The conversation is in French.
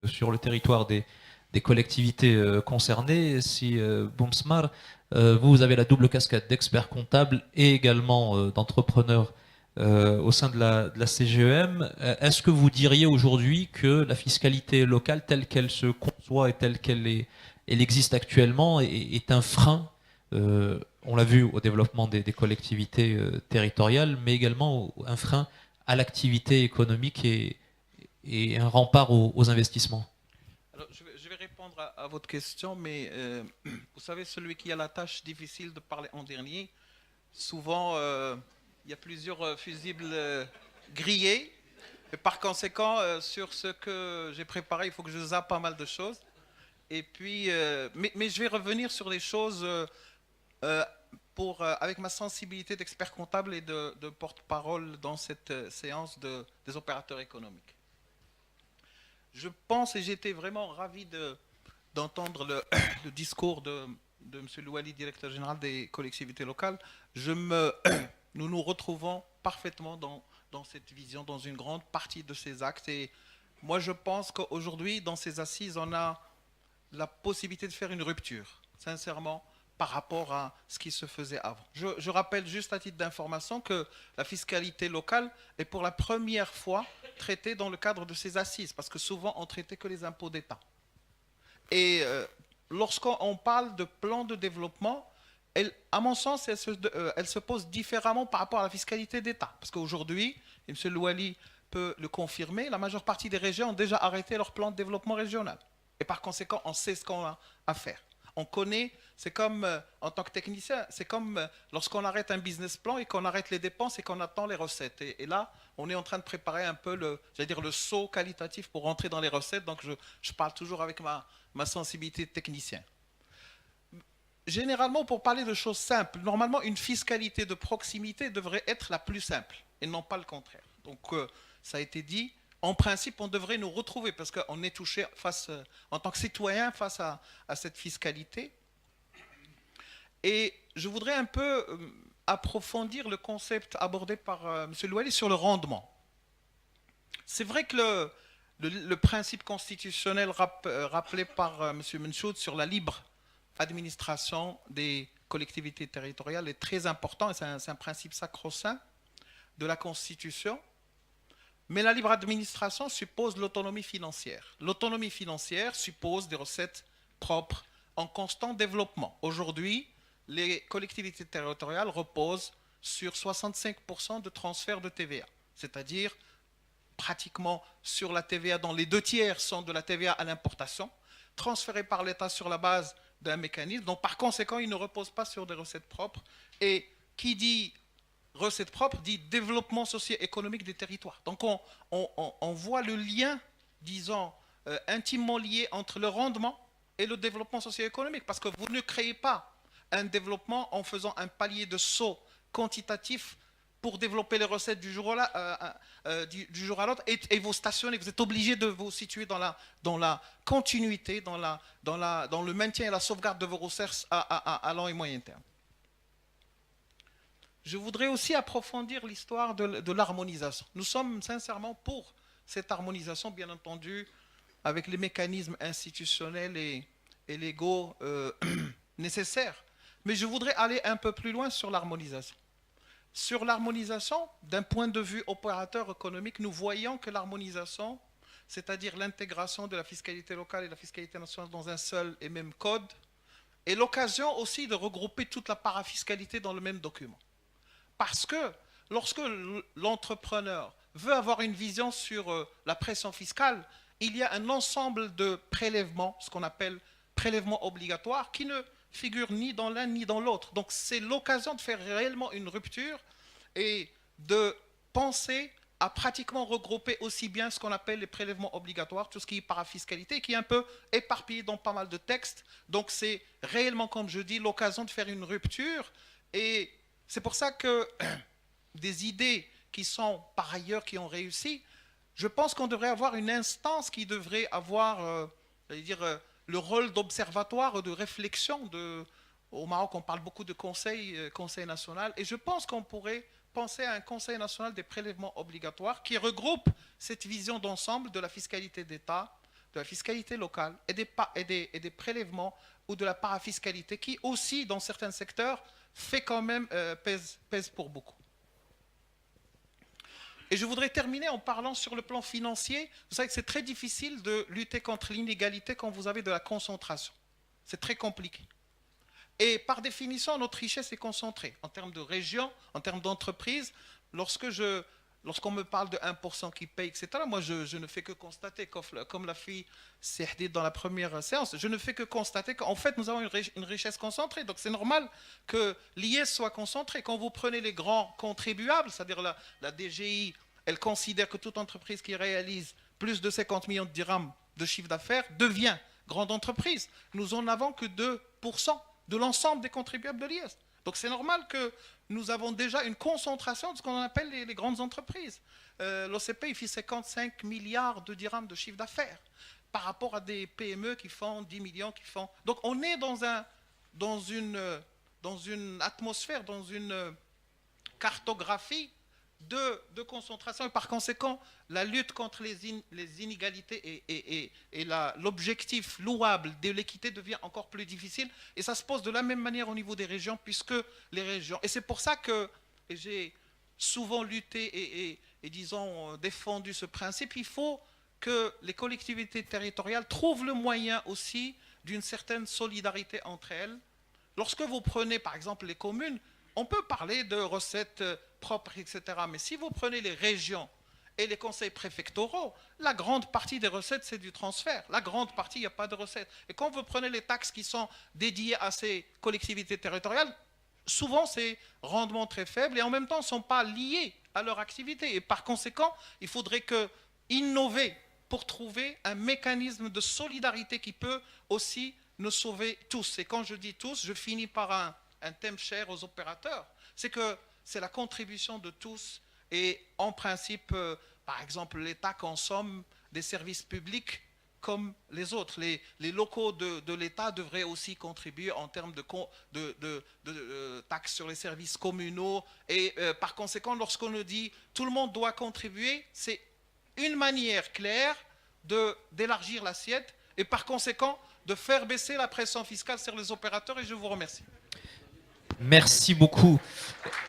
sur le territoire des collectivités concernées. Si Boumsmar, vous avez la double casquette d'expert comptable et également d'entrepreneur au sein de la CGEM, est-ce que vous diriez aujourd'hui que la fiscalité locale telle qu'elle se conçoit et telle elle existe actuellement est un frein, on l'a vu au développement des collectivités territoriales, mais également un frein à l'activité économique et un rempart aux investissements? Alors, je vais répondre à votre question, mais vous savez, celui qui a la tâche difficile de parler en dernier, souvent, il y a plusieurs fusibles grillés. Et par conséquent, sur ce que j'ai préparé, il faut que je zappe pas mal de choses. Et puis, mais je vais revenir sur les choses euh, avec ma sensibilité d'expert comptable et de porte-parole dans cette séance des opérateurs économiques. Je pense, et j'étais vraiment ravi d'entendre le discours de M. Louali, directeur général des collectivités locales. Nous nous retrouvons parfaitement dans cette vision, dans une grande partie de ces actes. Et moi, je pense qu'aujourd'hui, dans ces assises, on a la possibilité de faire une rupture, sincèrement, par rapport à ce qui se faisait avant. Je rappelle juste à titre d'information que la fiscalité locale est pour la première fois traitée dans le cadre de ces assises, parce que souvent on traitait que les impôts d'État. Et lorsqu'on parle de plan de développement, à mon sens, elle se pose différemment par rapport à la fiscalité d'État. Parce qu'aujourd'hui, et M. Louali peut le confirmer, la majeure partie des régions ont déjà arrêté leur plan de développement régional. Et par conséquent, on sait ce qu'on a à faire. On connaît, c'est comme, en tant que technicien, c'est comme lorsqu'on arrête un business plan et qu'on arrête les dépenses et qu'on attend les recettes. Et là, on est en train de préparer un peu le saut qualitatif pour rentrer dans les recettes. Donc, je parle toujours avec ma sensibilité de technicien. Généralement, pour parler de choses simples, normalement, une fiscalité de proximité devrait être la plus simple et non pas le contraire. Donc, ça a été dit. En principe, on devrait nous retrouver parce qu'on est touché en tant que citoyen face à cette fiscalité. Et je voudrais un peu approfondir le concept abordé par M. Louali sur le rendement. C'est vrai que le principe constitutionnel rappelé par M. Menchoud sur la libre administration des collectivités territoriales est très important et c'est un principe sacro-saint de la Constitution. Mais la libre administration suppose l'autonomie financière. L'autonomie financière suppose des recettes propres en constant développement. Aujourd'hui, les collectivités territoriales reposent sur 65% de transfert de TVA, c'est-à-dire pratiquement sur la TVA, dont les 2 tiers sont de la TVA à l'importation, transférée par l'État sur la base d'un mécanisme. Donc, par conséquent, il ne repose pas sur des recettes propres. Et qui dit recettes propres dit développement socio-économique des territoires. Donc, on voit le lien, disons, intimement lié entre le rendement et le développement socio-économique. Parce que vous ne créez pas un développement en faisant un palier de saut quantitatif pour développer les recettes du jour à l'autre et vous stationnez. Vous êtes obligé de vous situer dans la continuité, dans le maintien et la sauvegarde de vos ressources à long et moyen terme. Je voudrais aussi approfondir l'histoire de l'harmonisation. Nous sommes sincèrement pour cette harmonisation, bien entendu, avec les mécanismes institutionnels et légaux nécessaires. Mais je voudrais aller un peu plus loin sur l'harmonisation. Sur l'harmonisation, d'un point de vue opérateur économique, nous voyons que l'harmonisation, c'est-à-dire l'intégration de la fiscalité locale et de la fiscalité nationale dans un seul et même code, est l'occasion aussi de regrouper toute la parafiscalité dans le même document. Parce que lorsque l'entrepreneur veut avoir une vision sur la pression fiscale, il y a un ensemble de prélèvements, ce qu'on appelle prélèvements obligatoires, qui ne figurent ni dans l'un ni dans l'autre. Donc c'est l'occasion de faire réellement une rupture et de penser à pratiquement regrouper aussi bien ce qu'on appelle les prélèvements obligatoires, tout ce qui est parafiscalité, qui est un peu éparpillé dans pas mal de textes. Donc c'est réellement, comme je dis, l'occasion de faire une rupture. Et c'est pour ça que des idées qui sont par ailleurs, qui ont réussi, je pense qu'on devrait avoir une instance qui devrait avoir, le rôle d'observatoire, de réflexion. Au Maroc, on parle beaucoup de conseil national, et je pense qu'on pourrait penser à un conseil national des prélèvements obligatoires qui regroupe cette vision d'ensemble de la fiscalité d'État, de la fiscalité locale et des prélèvements ou de la parafiscalité qui aussi, dans certains secteurs, fait quand même, pèse pour beaucoup. Et je voudrais terminer en parlant sur le plan financier. Vous savez que c'est très difficile de lutter contre l'inégalité quand vous avez de la concentration. C'est très compliqué. Et par définition, notre richesse est concentrée en termes de région, en termes d'entreprise. Lorsqu'on me parle de 1% qui paye, etc., moi, je ne fais que constater, comme l'a fait Sehdi dans la première séance, je ne fais que constater qu'en fait, nous avons une richesse concentrée. Donc, c'est normal que l'IS soit concentré. Quand vous prenez les grands contribuables, c'est-à-dire la DGI, elle considère que toute entreprise qui réalise plus de 50 millions de dirhams de chiffre d'affaires devient grande entreprise. Nous n'en avons que 2% de l'ensemble des contribuables de l'IS. Donc c'est normal que nous avons déjà une concentration de ce qu'on appelle les grandes entreprises. L'OCP, il fait 55 milliards de dirhams de chiffre d'affaires par rapport à des PME qui font 10 millions, qui font... Donc on est dans une atmosphère, dans une cartographie de concentration. Et par conséquent, la lutte contre les inégalités et l'objectif louable de l'équité devient encore plus difficile. Et ça se pose de la même manière au niveau des régions, puisque les régions... Et c'est pour ça que j'ai souvent lutté et disons, défendu ce principe. Il faut que les collectivités territoriales trouvent le moyen aussi d'une certaine solidarité entre elles. Lorsque vous prenez, par exemple, les communes, on peut parler de recettes propres, etc. Mais si vous prenez les régions et les conseils préfectoraux, la grande partie des recettes, c'est du transfert. La grande partie, il n'y a pas de recettes. Et quand vous prenez les taxes qui sont dédiées à ces collectivités territoriales, souvent, c'est rendement très faible et en même temps, ne sont pas liés à leur activité. Et par conséquent, il faudrait innover pour trouver un mécanisme de solidarité qui peut aussi nous sauver tous. Et quand je dis tous, je finis par un thème cher aux opérateurs, c'est que c'est la contribution de tous et en principe, par exemple, l'État consomme des services publics comme les autres. Les locaux de l'État devraient aussi contribuer en termes de taxes sur les services communaux et par conséquent, lorsqu'on nous dit tout le monde doit contribuer, c'est une manière claire d'élargir l'assiette et par conséquent de faire baisser la pression fiscale sur les opérateurs et je vous remercie. Merci beaucoup.